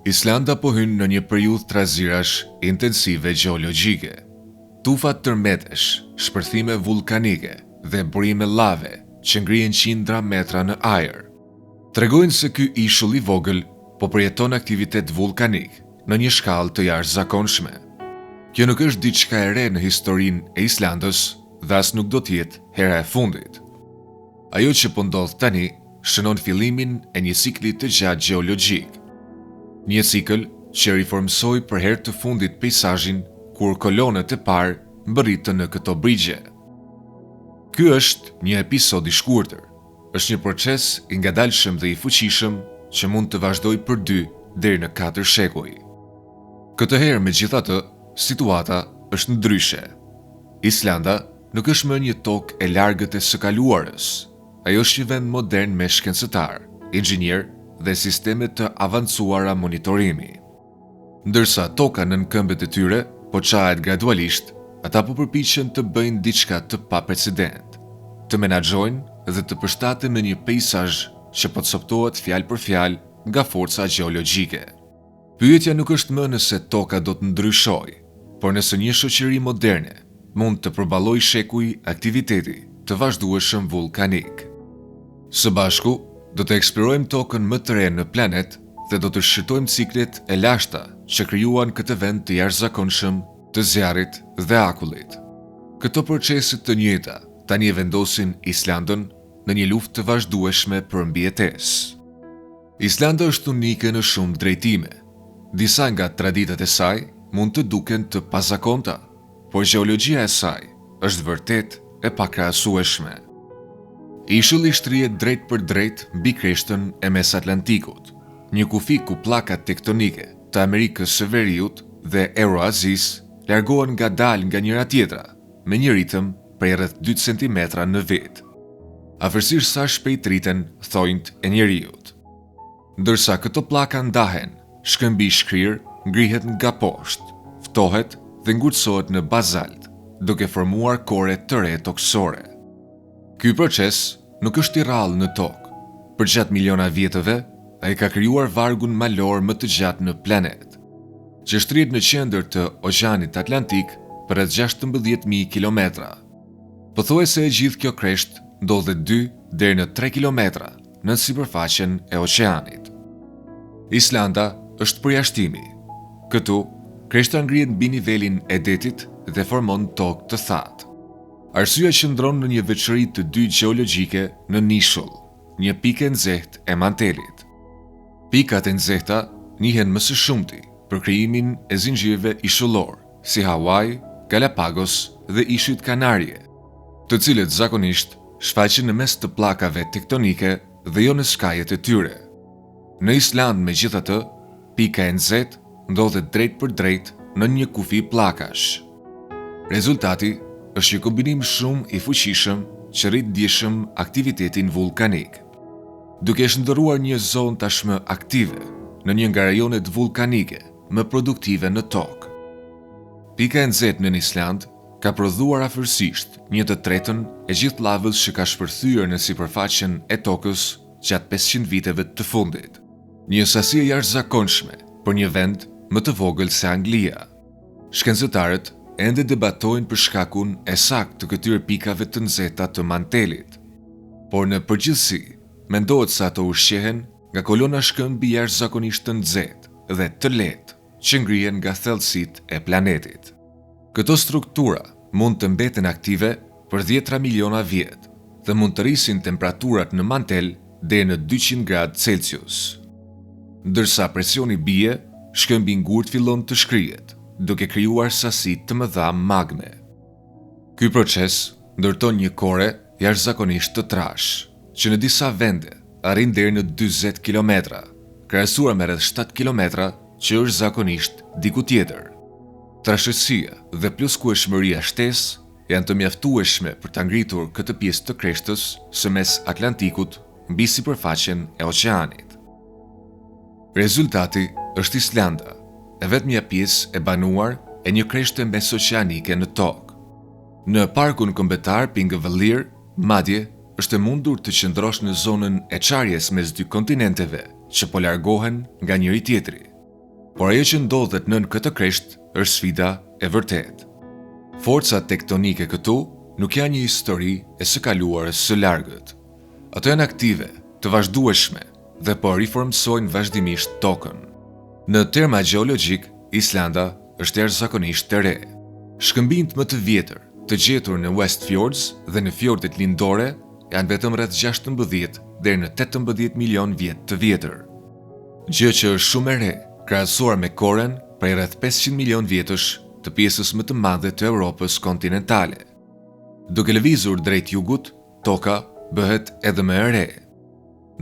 Islanda po hyn në një periudhë trazirash intensive gjeologjike. Tufat tërmetesh, shpërthime vulkanike dhe burime lave që ngrihen qindra metra në ajër tregojnë se ky ishull i vogël po përjeton aktivitet vulkanik në një shkallë të jashtëzakonshme. Kjo nuk është diçka e re në historinë e Islandës dhe as nuk do të jetë hera e fundit. Ajo që po ndodh tani shënon fillimin e një cikli të gjatë gjeologjik. Një cikël që riformsoi për herë të fundit peizazhin kur kolonet e parë mbërritën në këto brigje. Ky është një episod i shkurtër. Është një proces i ngadalshëm dhe i fuqishëm që mund të vazhdojë për 2 deri në 4 shekuj. Këtë herë megjithatë, situata është ndryshe. Islanda nuk është më një tokë e largët e së kaluarës. Ajo është një vend modern me shkencëtar, inxhinier dhe sisteme të avancuara monitorimi. Ndërsa toka nën këmbët e tyre po çahet gradualisht, ata po përpiqen të bëjnë diçka të paprecedent, të menaxhojnë dhe të përshtaten me një peizazh që po coptohet fjalë për fjalë nga forca gjeologjike. Pyetja nuk është më nëse toka do të ndryshojë, por nëse një shoqëri moderne mund të përballojë shekuj aktiviteti të vazhdueshëm vulkanik. Së bashku, do të eksplorojmë tokën më të re në planet dhe do të shqyrtojmë ciklet e lashta që krijuan këtë vend të jashtëzakonshëm të zjarrit dhe akullit. Këto procese të njëjta tani e vendosin Islandën në një luftë të vazhdueshme për mbijetesë. Islanda është unike në shumë drejtime. Disa nga traditat e saj mund të duken të pazakonta, por gjeologjia e saj është vërtet e pakrahasueshme. Ishulli shtrihet drejt për drejt mbi krishtën e Mesatlantikut, një kufi ku pllakat tektonike të Amerikës së Veriut dhe Euroazis largohen ngadalë nga njëra tjetra me një ritëm prej rreth 2 cm në vit. Afërsisht sa shpejt rriten thonjt e njeriut. Ndërsa këto pllaka ndahen, shkëmbi shkrir ngrihet nga poshtë, ftohet dhe ngurtësohet në bazalt, duke formuar kore të re toksore. Ky proces nuk është i rrallë në tokë. Për gjatë miliona vjetëve, ai ka krijuar vargun malor më të gjatë në planet, që shtrihet në qendër të Oqeanit Atlantik për rreth 16.000 kilometra. Pothuajse e gjithë kjo kresht ndodhet 2 deri në 3 kilometra në sipërfaqen e oqeanit. Islanda është përjashtimi. Këtu, kreshta ngrihet mbi nivelin e detit dhe formon tokë të thatë. Arsyeja qëndron në një veçori të dy gjeologjike në nishull, një pikë e nxehtë e mantelit. Pikat e nxehta njihen më së shumti për krijimin e zinxhirëve ishullor, si Hawaii, Galapagos dhe ishujt Kanarie, të cilët zakonisht shfaqen në mes të pllakave tektonike dhe jo në skajet e tyre. Në Island, megjithatë, pika e nxehtë ndodhet drejt për drejt në një kufi pllakash. Rezultati është një kombinim shumë i fuqishëm që rrit ndjeshëm aktivitetin vulkanik, duke shndërruar një zonë tashmë aktive në një nga rajonet vulkanike më produktive në tokë. Pika e nxehtë në Island ka prodhuar afërsisht 1/3 e gjithë lavës që ka shpërthyer në sipërfaqen e tokës gjatë 500 viteve të fundit. Një sasi e jashtëzakonshme për një vend më të vogël se Anglia. Shkencëtarët ende debatojnë për shkakun e saktë të këtyre pikave të nxehta të mantelit, por në përgjithësi mendohet se ato ushqehen nga kolona shkëmbi jashtëzakonisht të nxehtë dhe të lehtë që ngrihen nga thellësitë e planetit. Këto struktura mund të mbeten aktive për 10 miliona vjet dhe mund të rrisin temperaturat në mantel deri në 200 gradë Celsius. Ndërsa presioni bie, shkëmbi ngurt fillon të shkrihet, duke krijuar sasi të mëdha magme. Ky proces ndërton një kore jashtëzakonisht të trashë, që në disa vende arrin deri në 40 kilometra, krahasuar me rreth 7 kilometra që është zakonisht diku tjetër. Trashësia dhe pluskueshmëria shtesë janë të mjaftueshme për ta ngritur këtë pjesë të krishtës së mes Atlantikut mbi sipërfaqen e oqeanit. Rezultati është Islanda, e vetmja pjesë e banuar e një kreshte mesoqeanike në tokë. Në parkun kombëtar Pingvellir, madje është e mundur të qëndrosh në zonën e çarjes mes dy kontinenteve që po largohen nga njëri tjetri. por ajo që ndodhet nën këtë kresht është sfida e vërtetë. Forcat tektonike këtu nuk janë një histori e së kaluarës së largët. Ato janë aktive, të vazhdueshme dhe po riformsojnë vazhdimisht tokën. Në terma gjeologjik, Islanda është jashtëzakonisht e re. Shkëmbinjt më të vjetër të gjetur në West Fjords dhe në fjordet lindore janë vetëm rreth 16 deri në 18 milion vjet të vjetër. Gjë që është shumë e re krahasuar me koren prej rreth 500 milion vjetësh të pjesës më të madhe të Europës kontinentale. Duke lëvizur drejt jugut, toka bëhet edhe më e re.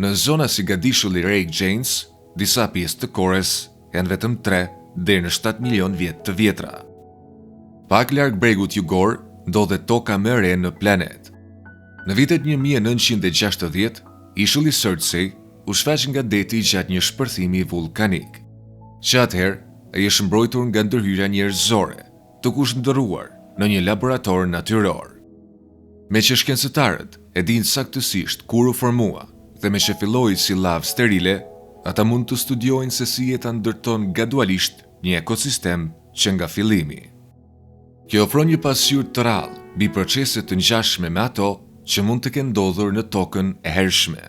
Në zona si Gadishulli Ray Janes, disa pjesë të kores janë vetëm 3 deri në 7 milion vjet të vjetra. Pak larg bregut jugor ndodhet toka më e re në planet. Në vitet 1960, ishulli Surtsey u shfaq nga deti gjatë një shpërthimi vulkanik. Që atëherë ai është mbrojtur nga ndërhyrja njerëzore, të kushtëndëruar në një laborator natyror. Me që shkencëtarët e dinë saktësisht kur u formua dhe me që filloi si lavë sterile, ata mund të studiojnë se si jeta ndërton gradualisht një ekosistem që nga fillimi. Kjo ofron një pasqyrë të rrallë mbi proceset të ngjashme me ato që mund të kenë ndodhur në tokën e hershme.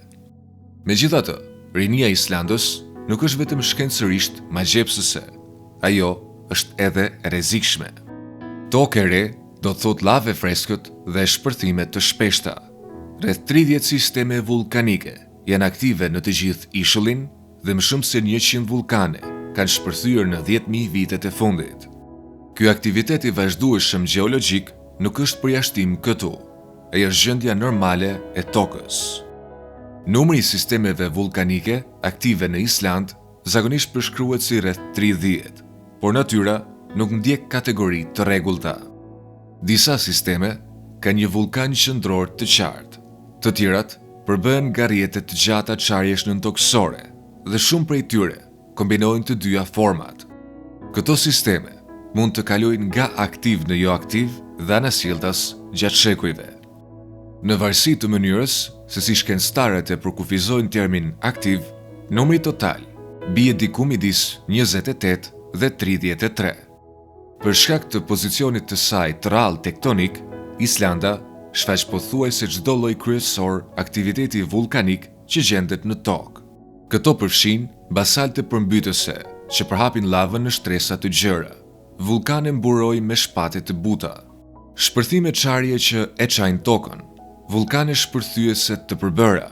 Megjithatë, rinia e Islandës nuk është vetëm shkencërisht magjepsëse, ajo është edhe rrezikshme. Tokë e re do të thotë lavë freskët dhe shpërthime të shpeshta. Rreth 30 sisteme vulkanike janë aktive në të gjithë ishullin dhe më shumë se 100 vulkane kanë shpërthyer në 10.000 vitet e fundit. Ky aktivitet i vazhdueshëm gjeologjik nuk është përjashtim këtu, ai është gjendja normale e tokës. Numri i sistemeve vulkanike aktive në Island zakonisht përshkruhet si rreth 30, por natyra nuk ndjek kategori të rregullta. Disa sisteme kanë një vulkan qendror të qartë, të tjerat përbëhen nga rrjete të gjata çarjesh nëntoksore dhe shumë prej tyre kombinojnë të dyja format. Këto sisteme mund të kalojnë nga aktiv në jo aktiv dhe anasjelltas gjatë shekujve. Në varësi të mënyrës se si shkencëtarët e përkufizojnë termin aktiv, numri total bie diku midis 28 dhe 33. Për shkak të pozicionit të saj të rrallë tektonik, Islanda shfaq pothuajse çdo lloj kryesor aktiviteti vulkanik që gjendet në tokë. Këto përfshin basalte përmbytëse që përhapin lavën në shtresa të gjera, vulkane mburoj me shpate të buta, shpërthime çarje që e çajnë tokën, vulkane shpërthyese të përbëra,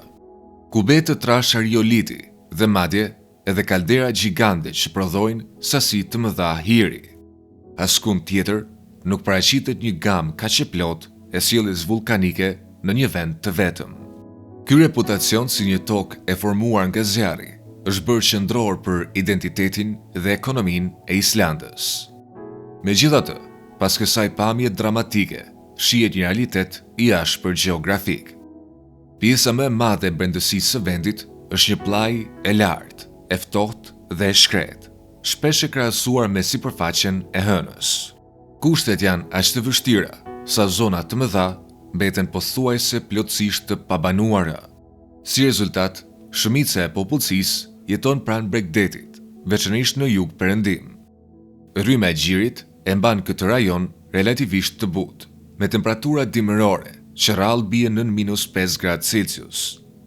kube të trashë arioliti dhe madje edhe kaldera gjigande që prodhojnë sasi të mëdha hiri. Askund tjetër nuk paraqitet një gamë kaq e plot e sjelljes vulkanike në një vend të vetëm. Ky reputacion si një tokë e formuar nga zjarri është bërë qendror për identitetin dhe ekonominë e Islandës. Megjithatë, pas kësaj pamje dramatike, shihet një realitet i ashpër gjeografik. Pjesa më e madhe e brendësisë së vendit është një pllaj e lartë, e ftohtë dhe e shkretë, shpesh e krahasuar me sipërfaqen e hënës. Kushtet janë aq të vështira sa zona të mëdha mbeten pothuajse plotësisht të pabanuara. Si rezultat, shumica e popullsisë jeton pranë Bregdetit, veçanërisht në jug perëndim. Rryma e gjirit e mban këtë rajon relativisht të butë, me temperatura dimërore që rrallë bie nën -5 gradë Celsius,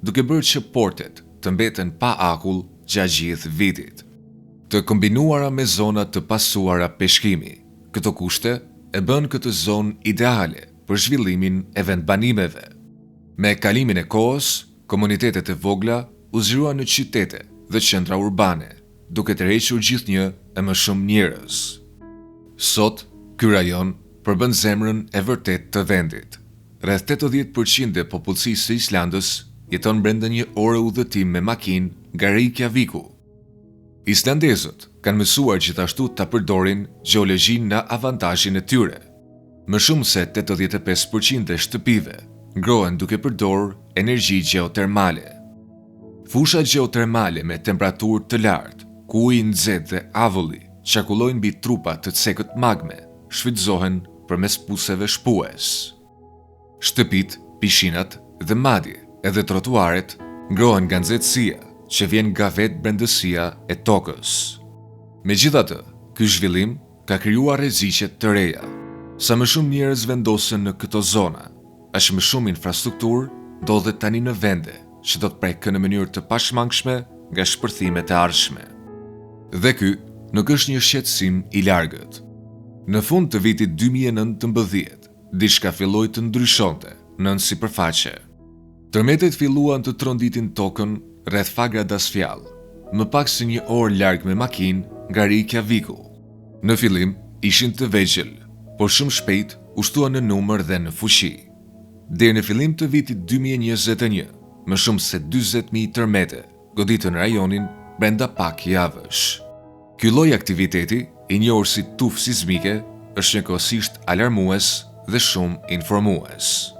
duke bërë që portet të mbeten pa akull gjatë gjithë vitit. Të kombinuara me zona të pasuara peshkimi, këto kushte e bën këtë zonë ideale për zhvillimin e vendbanimeve. Me kalimin e kohës, komunitetet e vogla u zgjuan në qytete dhe qendra urbane, duke tërhequr gjithnjë e më shumë njerëz. Sot, ky rajon përbën zemrën e vërtet të vendit. Rreth 80% e popullsisë së Islandës jeton brenda një ore udhëtim me makinë nga Reykjaviku. Islandezët kanë mësuar gjithashtu ta përdorin gjeologjinë në avantazhin e tyre. Më shumë se 85% e shtëpive ngrohen duke përdorur energji gjeotermale. Fusha gjeotermale me temperaturë të lartë, ku uji i nxehtë dhe avulli qarkullojnë mbi trupa të cekët magme, shfrytëzohen përmes puseve shpues. Shtëpit, pishinat dhe madje edhe trotuaret ngrohen nga nxehtësia që vjen nga vetë brendësia e tokës. Megjithatë, ky zhvillim ka krijuar rreziqe të reja. Sa më shumë njerëz vendosen në këto zona, aq më shumë infrastrukturë ndodhet tani në vende që do të prekën në mënyrë të pashmangshme nga shpërthimet e ardhshme. Dhe ky nuk është një shqetësim i largët. Në fund të vitit 2019, diçka filloi të ndryshonte nën sipërfaqe. Tërmetet filluan të tronditin tokën rreth Fagra Dasfjall, më pak se 1 orë larg me makinë nga Reykjaviku. Në fillim ishin të vegjël, por shumë shpejt u shtuan në numër dhe në fuqi. Deri në fillim të vitit 2021, më shumë se 40.000 tërmete goditën rajonin brenda pak javësh. Ky lloj aktiviteti, i njohur si tufë sismike, është njëkohësisht alarmues dhe shumë informues.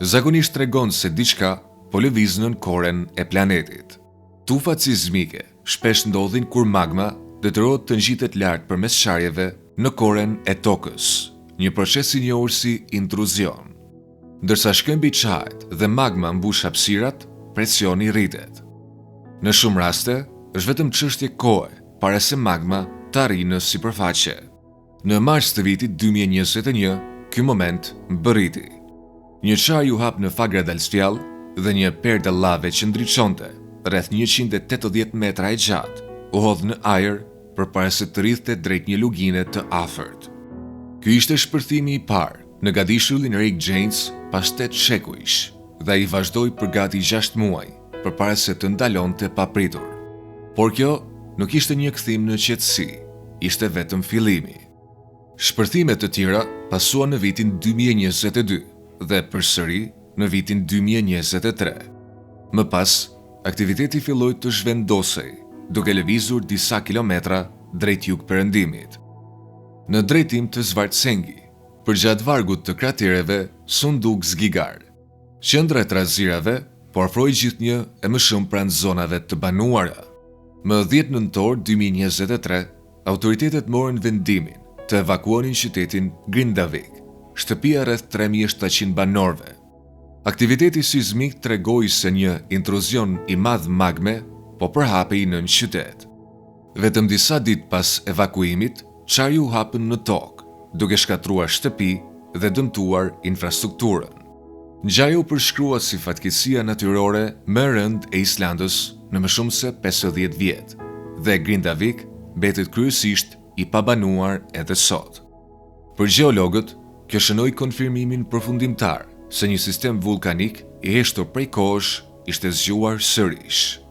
Zakonisht tregon se diçka po lëviz nën korren e planetit. Tufat sismike shpesh ndodhin kur magma detyrohet të ngjitet lart përmes sharjeve në korren e tokës, një proces i njohur si intruzion. Ndërsa shkëmbi çajt dhe magma mbush hapësirat, presioni rritet. Në shumë raste, është vetëm çështje kohe para se magma të arrijë në sipërfaqe. Në mars të vitit 2021, ky moment mbërriti. Një çaj u hap në Fagra Dalsfjall dhe një perde lave që ndriçonte rreth 180 metra e gjatë u hodh në ajër përpara se të rrithte drejt një lugine të afërt. Ky ishte shpërthimi i parë në gadishullin Rick James pas 8 shekujsh dhe ai vazhdoi për gati 6 muaj përpara se të ndalonte papritur. Por kjo nuk ishte një kthim në qetësi, ishte vetëm fillimi. Shpërthime të tjera pasuan në vitin 2022 dhe përsëri në vitin 2023. Më pas, aktiviteti filloi të zhvendosej, duke lëvizur disa kilometra drejt jug-perëndimit. Në drejtim të Svartsengi, përgjatë vargut të kratereve Sunduk Zgigar. Qendra e trazirave po afroi gjithnjë e më shumë pranë zonave të banuara. Më 10 nëntor 2023, autoritetet morën vendimin të evakuonin qytetin Grindavik, shtëpia rreth 3700 banorëve. Aktiviteti sismik tregoi se një intruzion i madh magme po përhapej nën qytet. Vetëm disa ditë pas evakuimit, çari u hapën në tokë, duke shkatruar shtëpi dhe dëmtuar infrastrukturën. Ngjarja u përshkrua si fatkeqësia natyrore më e rëndë e Islandës në më shumë se 50 vjet, dhe Grindavik mbetet kryesisht i pabanuar edhe sot. Për gjeologët, kjo shënoi konfirmimin përfundimtar se një sistem vulkanik i heshtur prej kohësh ishte zgjuar sërish.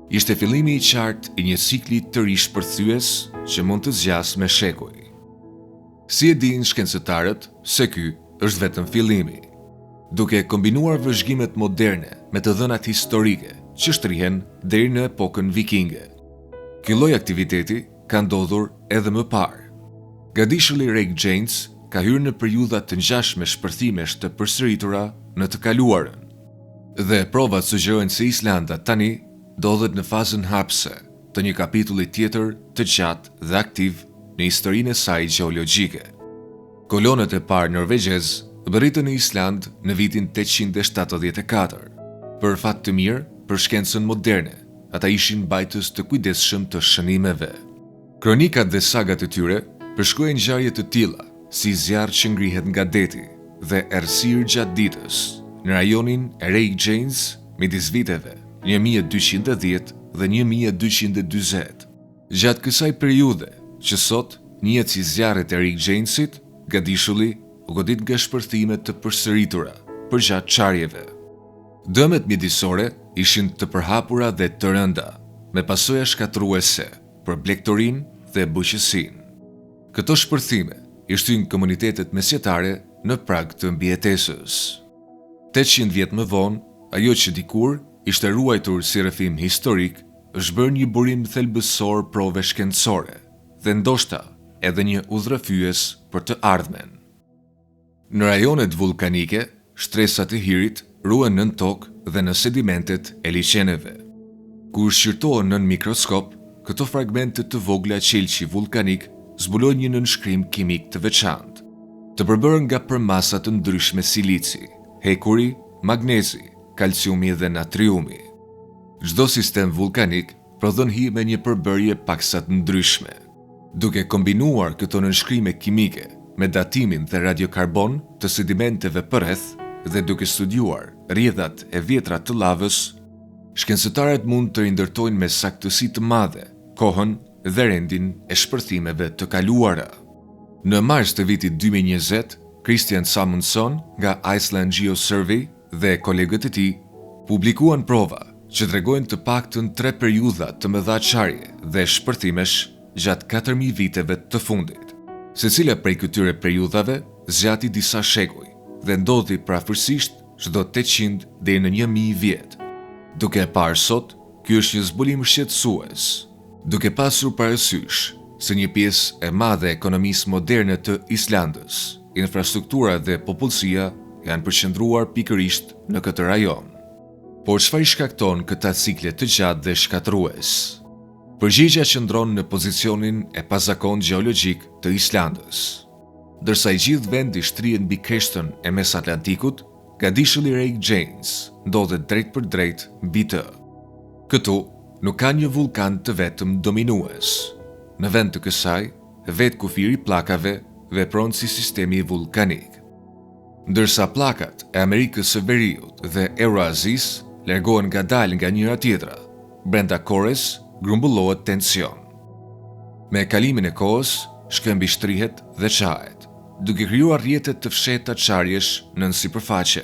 Ishte fillimi i qartë i një cikli të ri shpërthyes që mund të zgjasë me shekuj. Si e dinë shkencëtarët se ky është vetëm fillimi, duke kombinuar vëzhgimet moderne me të dhënat historike që shtrihen deri në epokën vikinge. Ky lloj aktiviteti ka ndodhur edhe më parë. Gadishulli Rick James ka hyrë në periudha të ngjashme shpërthimesh të përsëritura në të kaluarën, dhe provat sugjerojnë se Islanda tani ndodhet në fazën hapse të një kapitulli tjetër të gjatë dhe aktiv në historinë e saj gjeologjike. Kolonët e parë norvegjez bërritën në Island në vitin 874. Për fat të mirë, për shkencën moderne, ata ishin mbajtës të kujdesshëm të shënimeve. Kronikat dhe sagat e tyre përshkruajnë ngjarje të tilla, si zjarr që ngrihet nga deti dhe errësirë gjatë ditës në rajonin e Rick James midis viteve 1210 dhe 1240. Gjatë kësaj periudhe, që sot njihet si zjarret e Rick Jamesit, gadishulli u godit nga shpërthime të përsëritura përgjatë çarjeve. Dëmet mjedisore ishin të përhapura dhe të rënda, me pasoja shkatruese për blegtorin dhe bujqësinë. Këto shpërthime i shtyn komunitetet mesjetare në prag të mbijetesës. 800 vjet më vonë, ajo që dikur ishte ruajtur si rrëfim historik, është bërë një burim thelbësor prove shkencore dhe ndoshta edhe një udhërrëfyes për të ardhmen. Në rajonet vulkanike, shtresat e hirit ruhen nën tokë dhe në sedimentet e liqeneve. Kur shqyrtohen nën mikroskop, këto fragmente të vogla qelçi vulkanik zbulojnë një nënshkrim kimik të veçantë, të përbërë nga përmasa të ndryshme silici, hekuri, magnezi, kalciumi dhe natriumi. Çdo sistem vulkanik prodhon hi me një përbërje paksa të ndryshme, Duke kombinuar këto nënshkrime kimike me datimin dhe radiokarbon të sedimenteve përreth dhe duke studiuar rrjedhat e vjetra të lavës, shkencëtarët mund të rindërtojnë me saktësi të madhe kohën dhe rendin e shpërthimeve të kaluara. Në mars të vitit 2020, Christian Salmonson nga Iceland Geosurvey dhe kolegët e tij publikuan prova që tregojnë të paktën 3 periudha të mëdha qarje dhe shpërthimesh gjatë 4000 viteve të fundit. Secila prej këtyre periudhave zgjati disa shekuj dhe ndodhi prafërsisht çdo 800 deri në 1000 vjet. Duke e parë sot, ky është një zbulim shqetësues, duke pasur parasysh se një pjesë e madhe e ekonomisë moderne të Islandës, infrastruktura dhe popullsia janë përqendruar pikërisht në këtë rajon. Por çfarë shkakton këta cikle të gjatë dhe shkatërrues? Përgjigjja qëndron në pozicionin e pazakontë gjeologjik të Islandës. Ndërsa i gjithë vendi shtrihet mbi kreshtën e Mesatlantikut, Gadishulli Ray Janes ndodhet drejt për drejt mbi të. Këtu nuk ka një vulkan të vetëm dominues. Në vend të kësaj, vetë kufiri i pllakave vepron si sistemi vulkanik. Ndërsa pllakat e Amerikës së Veriut dhe Eurazis largohen ngadalë nga njëra tjetra, brenda kores grumbullohet tension. Me kalimin e kohës, shkëmbi shtrihet dhe çahet, duke krijuar rrjete të fshehta qarjesh nën sipërfaqe.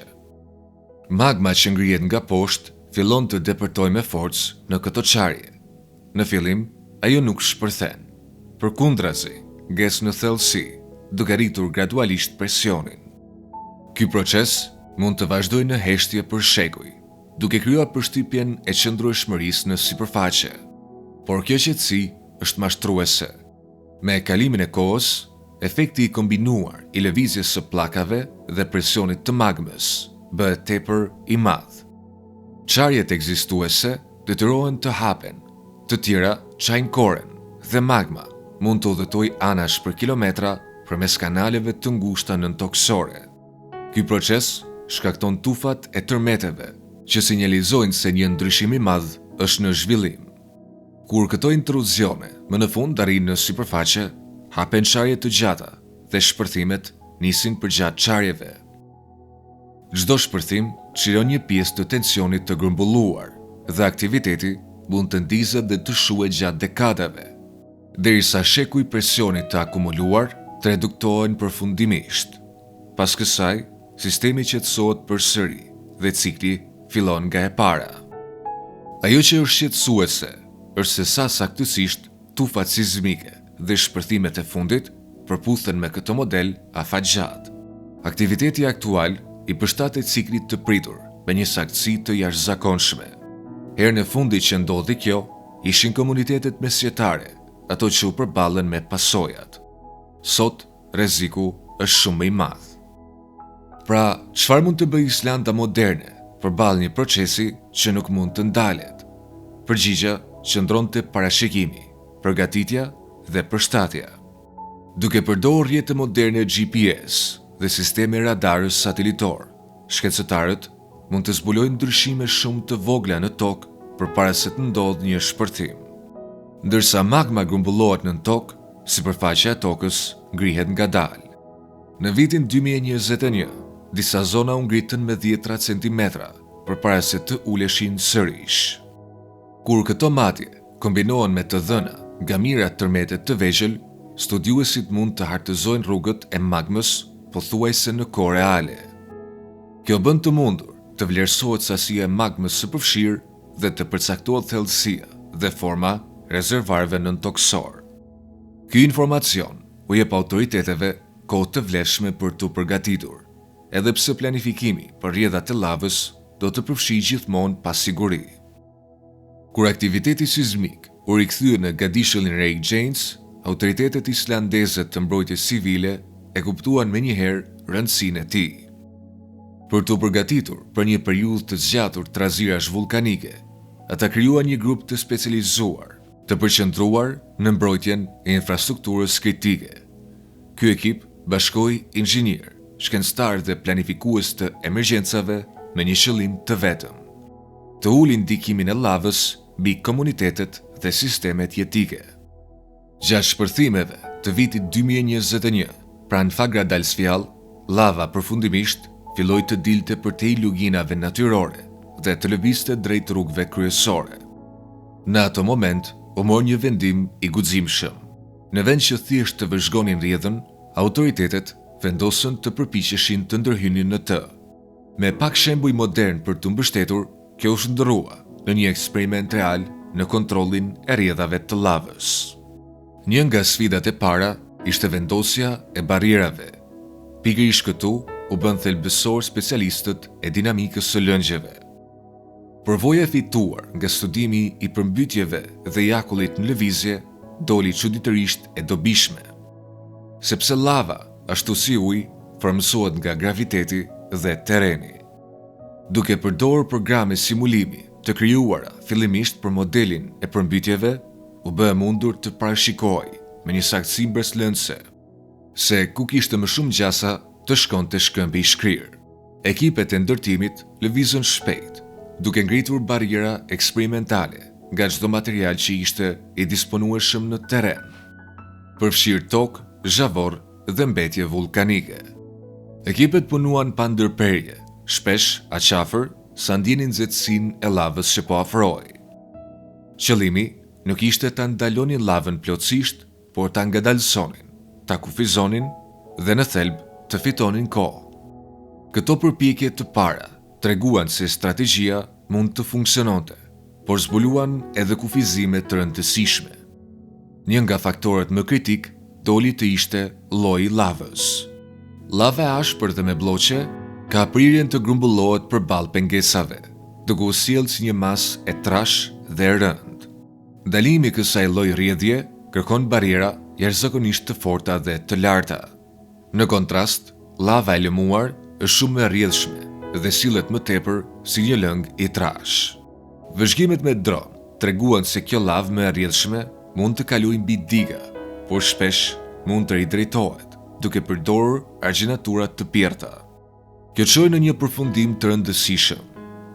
Magma që ngrihet nga poshtë fillon të depërtojë me forcë në këto qarje. Në fillim, ajo nuk shpërthen. Përkundrazi, ngjes në thellësi, duke rritur gradualisht presionin. Ky proces mund të vazhdojë në heshtje për shekuj, duke krijuar përshtypjen e qëndrueshmërisë në sipërfaqe. Por kjo qetësi është mashtruese. Me kalimin e kohës, efekti i kombinuar i lëvizjes së pllakave dhe presionit të magmës bëhet tepër i madh. Qarjet ekzistuese detyrohen të hapen, të tjera çajnë korren dhe magma mund të udhëtojë anash për kilometra përmes kanaleve të ngushta nëntoksore. Ky proces shkakton tufat e tërmeteve që sinjalizojnë se një ndryshim i madh është në zhvillim. Kur këto intruzione më në fund arrin në sipërfaqe, hapen qarje të gjata dhe shpërthimet nisin përgjatë qarjeve. Çdo shpërthim çliron një pjesë të tensionit të grumbulluar dhe aktiviteti mund të ndizet dhe të shuhet gjatë dekadave, derisa shekuj presionit të akumuluar të reduktohen përfundimisht. Pas kësaj, sistemi qetësohet përsëri dhe cikli fillon nga e para. Ajo që është shqetësuese është se sa saktësisht tufat sismike dhe shpërthimet e fundit përputhen me këtë model afatgjatë. Aktiviteti aktual i përshtatet ciklit të pritur me një saktësi të jashtëzakonshme. Herën e fundit që ndodhi kjo, ishin komunitetet mesjetare, ato që u përballen me pasojat. Sot, rreziku është shumë më i madh. Pra, çfarë mund të bëjë Islanda moderne përballë një procesi që nuk mund të ndalet? Përgjigjja qëndron te parashikimi, përgatitja dhe përshtatja. Duke përdorur rrjete moderne GPS dhe sisteme radarës satelitor, shkencëtarët mund të zbulojnë ndryshime shumë të vogla në tokë përpara se të ndodhë një shpërthim. Ndërsa magma grumbullohet nën tokë, sipërfaqja e tokës ngrihet ngadalë. Në vitin 2021, disa zona u ngritën me 10 centimetra përpara se të uleshin sërish. Kur këto matje kombinohen me të dhëna nga mira tërmete të vegjël, studiuesit mund të hartëzojnë rrugët e magmës pothuajse në kohë reale. Kjo bën të mundur të vlerësohet sasia e magmës së përfshirë dhe të përcaktohet thellësia dhe forma rezervarëve nëntoksor. Ky informacion u jep autoriteteve kohë të vlefshme për të përgatitur, edhe pse planifikimi për rrjedhat e lavës do të përfshijë gjithmonë pasiguri. Kur aktiviteti sismik u rikthye në Gadishullin Ray Janes, autoritetet islandeze të mbrojtjes civile e kuptuan menjëherë rëndësinë e tij. Për të përgatitur për një periudhë të zgjatur trazirash vulkanike, ata krijuan një grup të specializuar, të përqendruar në mbrojtjen e infrastrukturës kritike. Ky ekip bashkoi inxhinier, shkencëtar dhe planifikues të emergjencave me një qëllim të vetëm: të ulin ndikimin e lavës mbi komunitetet dhe sistemet jetike. Gjatë shpërthimeve të vitit 2021, pranë Fagradalsfjall, lava përfundimisht filloi të dilte përtej luginave natyrore dhe të lëvizte drejt rrugëve kryesore. Në ato moment, u mor një vendim i guximshëm. Në vend që thjesht të vëzhgonin rrjedhën, autoritetet vendosën të përpiqeshin të ndërhynin në të. Me pak shembuj modern për të mbështetur, kjo u shndërrua në një eksperiment real në kontrollin e rrjedhave të lavës. Një nga sfidat e para ishte vendosja e barrierave. Pikërisht këtu u bën thelbësor specialistët e dinamikës së lëngjeve. Përvoja e fituar nga studimi i përmbytjeve dhe i akullit në lëvizje doli çuditërisht e dobishme. Sepse lava, ashtu si ujë, formësohet nga graviteti dhe terreni. Duke përdorur programe simulimi të krijuara fillimisht për modelin e përmbytjeve, u bë mundur të parashikojë me një saktësi mbreslëndëse se ku kishte më shumë gjasa të shkonte shkëmbi i shkrirë. Ekipet e ndërtimit lëvizën shpejt, duke ngritur barriera eksperimentale nga çdo material që ishte i disponueshëm në terren, përfshirë tokë, zhavor dhe mbetje vulkanike. Ekipet punuan pa ndërprerje, shpesh aqafër sa ndjenin nxehtësinë e lavës që po afrohej. Qëllimi nuk ishte ta ndalonin lavën plotësisht, por ta ngadalësonin, ta kufizonin dhe në thelb të fitonin kohë. Këto përpjekje të para treguan se strategjia mund të funksiononte, por zbuluan edhe kufizime të rëndësishme. Një nga faktorët më kritik doli të ishte lloji i lavës. Lava e ashpër dhe me bloqe ka prirjen të grumbullohet përballë pengesave, duke u sjellë si një masë e trash dhe e rëndë. Ndalimi i kësaj lloji rrjedhje kërkon barriera jashtëzakonisht të forta dhe të larta. Në kontrast, lava e lëmuar është shumë e rrjedhshme dhe sillet më tepër si një lëng i trash. Vëzhgimet me dron treguan se kjo lavë më e rrjedhshme mund të kalojë mbi diga, por shpesh mund të ridrejtohet duke përdorur argjenatura të pjerta. Kjo çoi në një përfundim të rëndësishëm.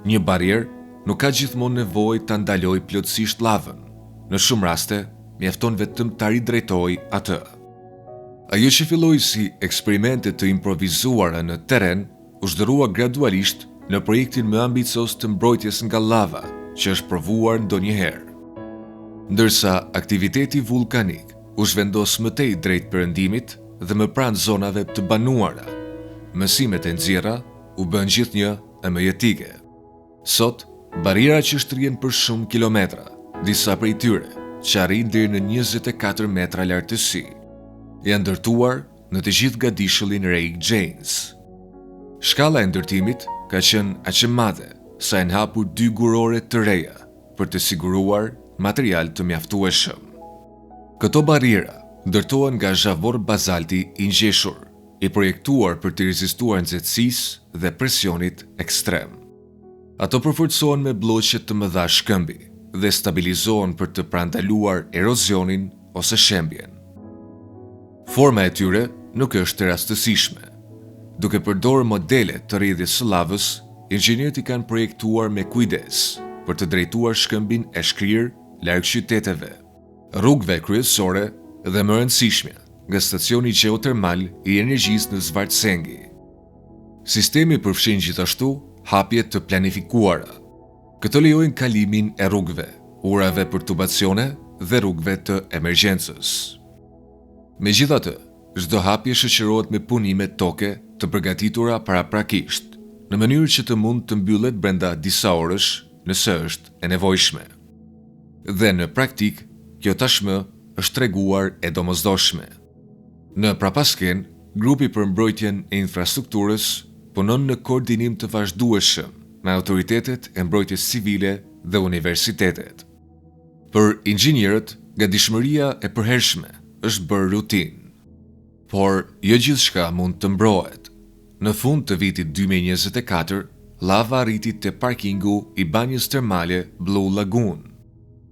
Një barrier nuk ka gjithmonë nevojë ta ndalojë plotësisht lavën. Në shumë raste, mjafton vetëm ta ridrejtojë atë. Ajo që filloi si eksperimente të improvizuara në terren, u zhderua gradualisht në projektin më ambicioz të mbrojtjes nga lava që është provuar ndonjëherë. Ndërsa aktiviteti vulkanik u zhvendos më tej drejt perëndimit dhe më pranë zonave të banuara, mësimet e nxjerra u bën gjithnjë e më jetike. Sot, barriera që shtrihen për shumë kilometra, disa prej tyre që arrin deri në 24 metra lartësi, janë ndërtuar në të gjithë gadishullin Ray James. Shkalla e ndërtimit ka qenë aq e madhe sa janë hapur 2 gurore të reja për të siguruar material të mjaftueshëm. Këto barriera ndërtohen nga zhavor bazalti i ngjeshur, i projektuar për të rezistuar nxehtësisë dhe presionit ekstrem. Ato përforcohen me bloqe të mëdha shkëmbi dhe stabilizohen për të parandaluar erozionin ose shembjen. Forma e tyre nuk është e rastësishme. Duke përdorur modele të rrjedhjes së lavës, inxhinierët i kanë projektuar me kujdes për të drejtuar shkëmbin e shkrirë larg qyteteve, rrugëve kryesore dhe më rëndësishme, nga stacioni gjeotermal i energjisë në Svartsengi. Sistemi përfshin gjithashtu hapje të planifikuara. Këto lejojnë kalimin e rrugëve, urave për tubacione dhe rrugëve të emergjencës. Megjithatë, çdo hapje shoqërohet me punime toke të përgatitura paraprakisht, në mënyrë që të mund të mbyllet brenda disa orësh nëse është e nevojshme. Dhe në praktik, kjo tashmë është treguar e domosdoshme. Në prapasken, grupi për mbrojtjen e infrastrukturës punon në koordinim të vazhdueshëm me autoritetet e mbrojtjes civile dhe universitetet. Për inxhinierët, gatishmëria e përhershme është bërë rutinë. Por jo gjithçka mund të mbrohet. Në fund të vitit 2024, lava arriti te parkingu i banjës termale Blue Lagoon.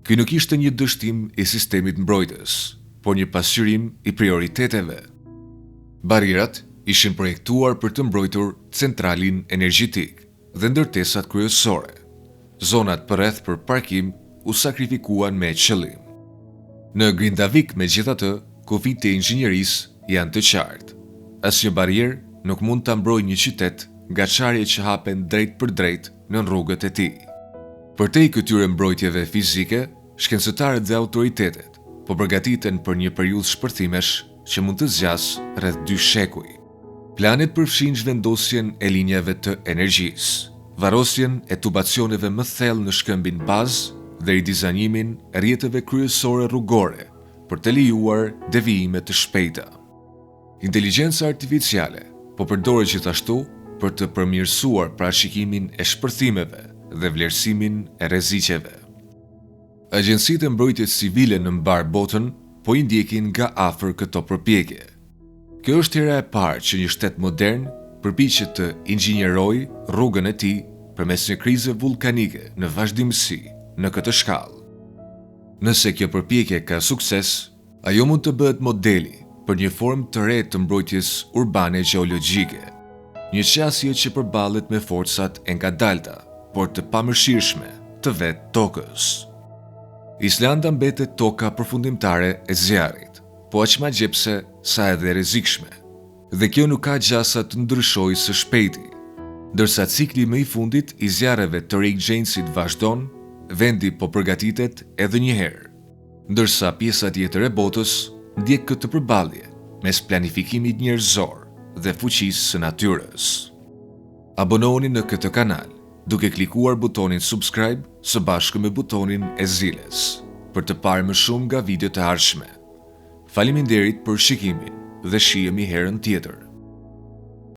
Ky nuk ishte një dështim i sistemit mbrojtës, por një pasqyrim i prioriteteve. Barrierat ishin projektuar për të mbrojtur centralin energjetik dhe ndërtesat kryesore. Zonat përreth për parkim u sakrifikuan me qëllim. Në Grindavik, megjithatë, kufijtë e inxhinierisë janë të qartë. Asnjë barrierë nuk mund ta mbrojë një qytet nga çarjet që hapen drejt për drejt në rrugët e tij. Përtej këtyre mbrojtjeve fizike, shkencëtarët dhe autoritetet po përgatiten për një periudhë shpërthimesh që mund të zgjasë rreth 2 shekuj. Planet përfshin zhvendosjen e linjave të energjisë, varrosjen e tubacioneve më thellë në shkëmbin bazë dhe ridizajnimin e rrjeteve kryesore rrugore për të lejuar devijime të shpejta. Inteligjenca artificiale po përdoret gjithashtu për të përmirësuar parashikimin e shpërthimeve dhe vlerësimin e rreziqeve. Agjencitë e mbrojtjes civile në mbar botën po i ndjekin nga afër këto përpjekje. Kjo është hera e parë që një shtet modern përpiqet të inxhinierojë rrugën e tij përmes një krize vulkanike në vazhdimsi në këtë shkallë. Nëse kjo përpjekje ka sukses, ajo mund të bëhet modeli për një formë të re të mbrojtjes urbane gjeologjike, një qasje që përballet me forcat e ngadalta, por të pamëshirshme të vetë tokës. Islanda mbetet toka përfundimtare e zjarrit, po aq më gjepse sa edhe rrezikshme, dhe kjo nuk ka gjasa të ndryshojë së shpejti. Ndërsa cikli më i fundit i zjarreve të Rick Jamesit vazhdon, vendi po përgatitet edhe një herë, ndërsa pjesa tjetër e botës ndjek këtë përballje mes planifikimit njerëzor dhe fuqisë së natyrës. Abonohuni në këtë kanal duke klikuar butonin subscribe së bashku me butonin e zilës për të parë më shumë nga videot e ardhshme. Faleminderit për shikimin dhe shihemi herën tjetër.